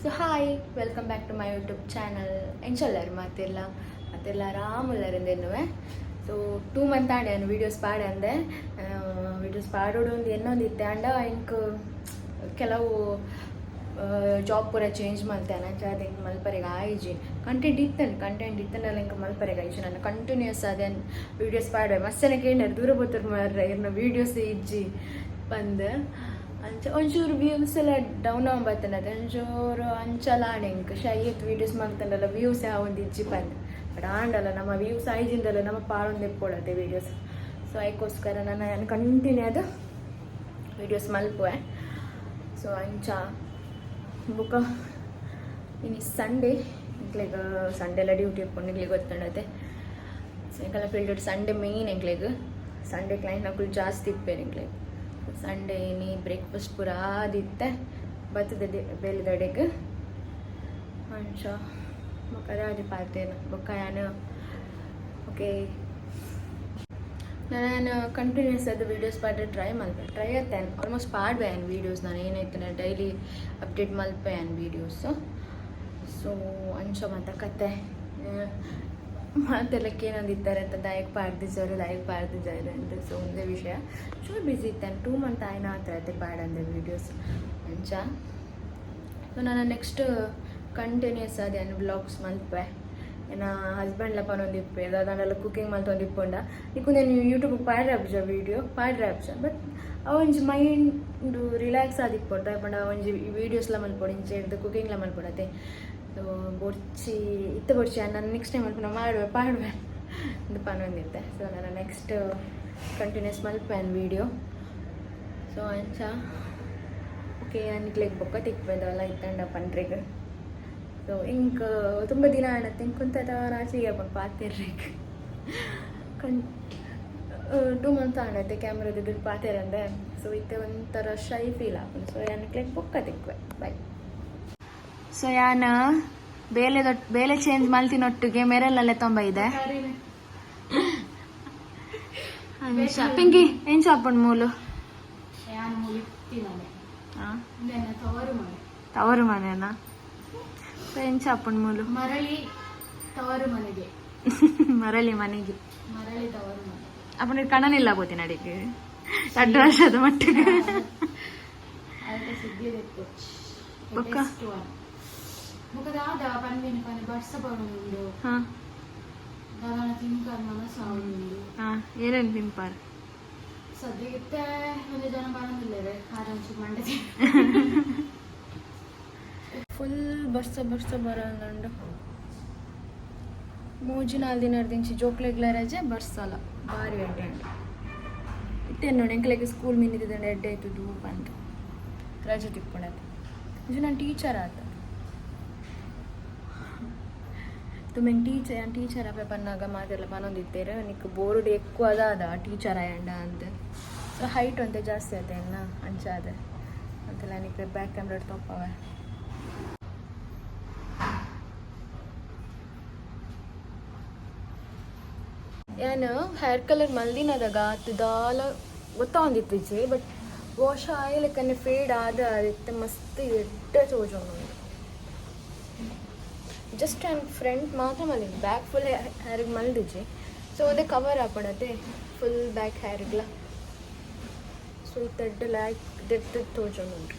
so hi welcome back to my YouTube channel ಎಂಚಲ್ಲರು ಮತ್ತೆಲ್ಲ ಆರಾಮಲ್ಲರಿಂದೇನುವೆ ಸೊ 2 ಮಂತ್ ಆಂಡೆ ನಾನು ವೀಡಿಯೋಸ್ ಪಾಡಂದೆ ವೀಡಿಯೋಸ್ ಪಾಡೋಡು ಒಂದು ಇನ್ನೊಂದಿತ್ತೆ ಆಂಡ ಇಂಕ್ ಕೆಲವು ಜಾಬ್ ಪೂರ ಚೇಂಜ್ ಮಾಡ್ತೇನೆ ಅದು ಹಿಂಗೆ ಮಲ್ಪರೆಗೆ ಆಯ್ಜಿ ಕಂಟೆಂಟ್ ಇತ್ತನಲ್ಲ ಹಿಂಗೆ ಮಲ್ಪರೆಗೆ ಆಯ್ಜಿ ನಾನು ಕಂಟಿನ್ಯೂಸ್ ಅದೇ ವೀಡಿಯೋಸ್ ಪಾಡುವೆ ಮಸ್ತನೇ ಕೇಳಿದ್ರು ದೂರ ಬರ್ತಾರೆ ಮಾರ್ರೆ ಇನ್ನು ವೀಡಿಯೋಸ್ ಇಜ್ಜಿ ಬಂದು ಒಂಚೂರು ವ್ಯೂಸ್ ಎಲ್ಲ ಡೌನ್ ಆಗ್ಬರ್ತೇನೆ ಅದು ಒಂಚೂರು ಅಂಚಲಾಣೆ ಇಂಕ ಶೈಯತ್ ವೀಡಿಯೋಸ್ ಮಾಡ್ತಾನಲ್ಲ ವ್ಯೂಸ್ ಒಂದು ಇಜ್ಜಿ ಬಂದು ಬಟ್ ಆಂಡಲ್ಲ ನಮ್ಮ ವ್ಯೂಸ್ ಐಜಿಂದಲ್ಲ ನಮ್ಮ ಪಾಳೊಂದು ಎಪ್ಕೊಳತ್ತೆ ವೀಡಿಯೋಸ್ ಸೊ ಅದಕ್ಕೋಸ್ಕರ ನಾನು ಕಂಟಿನ್ಯೂ ಅದು ವೀಡಿಯೋಸ್ ಮಲ್ಪುವೆ ಸೊ ಅಂಚ ಬುಕ್ಕ ಇನ್ನು ಸಂಡೇ ಎಂಕ್ಲೆಗೆ ಸಂಡೇ ಎಲ್ಲ ಡ್ಯೂಟಿ ಇಟ್ಕೊಂಡು ನಿಗ್ಲಿಗೆ ಗೊತ್ತಂಡತ್ತೆ ಸಾಯಂಕಾಲ ಫೀಲ್ಡ್ ಸಂಡೇ ಮೇಯ್ನ್ ಎಂಕ್ಲೆಗೆ ಸಂಡೇ ಕ್ಲೈಂಟ್ ನಕುಲು ಜಾಸ್ತಿ ಇಪ್ಪೇರು ಎಂಕ್ಲೆಗೆ ಸಂಡೇ ನೀ ಬ್ರೇಕ್ಫಾಸ್ಟ್ ಪೂರ ಆದಿತ್ತೆ ಬರ್ತದೆ ಬೇಲೆದಡೆಗೆ ಅಂಚ ಬೊಕ್ಕ ಅದೇ ಪಾರ್ತೇನೆ ಬೊಕ್ಕ ನಾನು ಓಕೆ ನಾನು ಕಂಟಿನ್ಯೂಸ್ ಅದು ವೀಡಿಯೋಸ್ ಪಾಡ್ರೆ ಟ್ರೈ ಆತೇನೆ ಆಲ್ಮೋಸ್ಟ್ ಪಾಡ್ಬೆ ಆನ್ ವೀಡಿಯೋಸ್ ನಾನು ಏನೈತೆ ಡೈಲಿ ಅಪ್ಡೇಟ್ ಮಲ್ಪೆ ಆನ್ ವೀಡಿಯೋಸು ಸೊ ಅಂಚ ಮತ್ತು ಕತೆ ಮಾತೆಲ್ಲಕ್ಕೆ ಏನೊಂದಿದ್ದಾರೆ ಅಂತ ದಾಯಕ್ ಪಾಡ್ದಿದ್ದಾರೆ ಅಂತ ಸೊ ಒಂದೇ ವಿಷಯ ಚೂರು ಬಿಸಿ ಇತ್ತೇನೆ 2 ಮಂತ್ ಆಯ್ನ ಹತ್ರ ಐತೆ ಪಾಡಂದೆ ವೀಡಿಯೋಸ್ ಅಂಚ ಸೊ ನಾನು ನೆಕ್ಸ್ಟ್ ಕಂಟಿನ್ಯೂಸ್ ಅದೇನು ಬ್ಲಾಗ್ಸ್ ಮಲ್ಪೆ ಏನ ಹಸ್ಬೆಂಡ್ಲ ಪನೊಂದು ಇಪ್ಪೆ ಅದಾಂಡೆಲ್ಲ ಕುಕಿಂಗ್ ಮಲ್ತ ಒಂದು ಇಪ್ಪುಂಡ ಈಗ ನಾನು ಯೂಟ್ಯೂಬ್ಗೆ ಪಾಡ್ರೆ ಬಟ್ ಅವೊಂಜಿ ಮೈಂಡ್ ರಿಲ್ಯಾಕ್ಸ್ ಆದಿಪ್ಪುಂಡು ಯಾಪಂಡ ಒಂಜಿ ವೀಡಿಯೋಸ್ಲ ಮಲ್ಪೊಡು ಇಂಚೆ ಹಿಡ್ದು ಕುಕಿಂಗ್ಲ ಮಲ್ಪೊಡತ್ತೆ ಸೊ ಬೊಡ್ಚಿ ನಾನು ನೆಕ್ಸ್ಟ್ ಟೈಮ್ ಮಲ್ಪುನ ಪಾಡುವೆ ಅಂತ ಪನೊಂದಿತ್ತೆ ಸೊ ನಾನು ನೆಕ್ಸ್ಟ್ ಕಂಟಿನ್ಯೂಸ್ ಮಲ್ಪೇನು ವೀಡಿಯೋ ಸೊ ಅಂಚ ಓಕೆ ನಿಕ್ಲೆಗ್ ಬೊಕ್ಕ ತಿಕ್ಬೇದವಲ್ಲ ಇತ್ತಂಡ ಪನ್ರಿಗೆ ಸೊ ಇಂಕ ತುಂಬ ದಿನ ಆಣತ್ತೆ ಇಂಕ ಕುಂತ ರಾಚಿಗೆ ಬಂದು ಪಾತಿರ್ರಿಗೆ 2 ಮಂತ್ ಆಣತ್ತೆ ಕ್ಯಾಮ್ರಾದ ದುಡ್ಡು ಪಾತಿರಂದೆ ಸೊ ಇತ್ತೆ ಒಂಥರ ಶೈ ಫೀಲ್ ಆಗುತ್ತೆ ಸೊ ಯಾನಕ್ಲೆಗ್ ಬೊಕ್ಕ ತಿಕ್ವೆ ಬೈ ಸೊ ಯಾನ ಬೇಲೆ ಚೇಂಜ್ ಮಲ್ತಿನೊಟ್ಟಿಗೆ ಮೆರಲ್ಲಲ್ಲೇ ತೊಂಬೈದೆ ಪಿಂಕಿ ಏನ್ ಶಾಪುಂಡು ಮೂಲು ತವರು ಮನೆನಾ ಏನ್ ಶಾಪುಂಡು ಮೂಲು ಮರಳಿ ಮನೆಗೆ ಅಪ್ಪನ ಕಣ್ಣನಿಲ್ಲ ಬೋತಿನ ಅಡಿಗೆ 2 ವರ್ಷದ ಮಟ್ಟಿಗೆ ಏನೇನು ತಿಂಪಾರ ಸದ್ಯಕ್ಕೆ ಒಂದು ಜನ ಬರೋದಿಲ್ಲ ಆರಾಮ್ಸಿ ಮಂಡೆ ಫುಲ್ ಬರ್ಸ ಬರೋದು ಮೂಜಿ 4 ದಿನ ದಿಂಚಿ ಜೋಕ್ಲೆಗ್ಲ ರಜೆ ಬರ್ಸಲ್ಲ ಭಾರಿ ಅಡ್ಡೆ ಇತ್ತೇನು ನೋಡಿ ಎಂಕ್ಲೆಗೆ ಸ್ಕೂಲ್ ಮಿನಿದಿದ್ದ ಎಡ್ಡೆ ಆಯ್ತು ಧೂಪ ಅಂತ ರಜೆ ತಿಕ್ಕೊಂಡತ್ತೆ ಇದು ನಾನು ಟೀಚರ್ ಆತ ತುಮೆಂಗೆ ಟೀಚರ್ ಅಪ್ಪ ಪನ್ನಾಗ ಮಾತೆಲ್ಲ ಪನೊಂದಿತ್ತೇರು ನಿಕ್ಕೆ ಬೋರ್ಡ್ ఎక్కువ ಅದ ಟೀಚರ್ ಆಯಂಡ ಅಂತ ಸೊ ಹೈಟ್ ಅಂತ ಜಾಸ್ತಿ ಆಯ್ತು ಇನ್ನು ಅಂಚಾದ ಅಂತೆಲ್ಲ ನಿಕ್ಕೆ ಬ್ಯಾಕ್ ಕ್ಯಾಮ್ರಾ ತೊಪ್ಪವೆ ನಾನು ಹೇರ್ ಕಲರ್ ಮಲ್ದಿನದಾಗ ದಾಲ ಗೊತ್ತಾಂದಿತ್ತಿಚ್ಚಿ ಬಟ್ ವಾಶ್ ಆಯ್ಲಕ್ಕನೆ ಫೇಡ್ ಆದ ಅದಕ್ಕೆ ಮಸ್ತ್ ಎಡ್ಡೆ ತೋಜೋನು ಜಸ್ಟ್ ಫ್ರಂಟ್ ಮಾತ್ರ ಮಲ್ದಿದ್ದು ಬ್ಯಾಕ್ ಫುಲ್ ಹೇರಿಗೆ ಮಲ್ದಿಜ್ಜಿ ಸೊ ಅದೇ ಕವರ್ ಹಾಕೊಡತ್ತೆ ಫುಲ್ ಬ್ಯಾಕ್ ಹೇರ್ಗ್ಲ ಸೊ ತೆಡ್ಡು ಲ್ಯಾಕ್ ತೆಡ್ದು ತೋಜೋನುಂಟು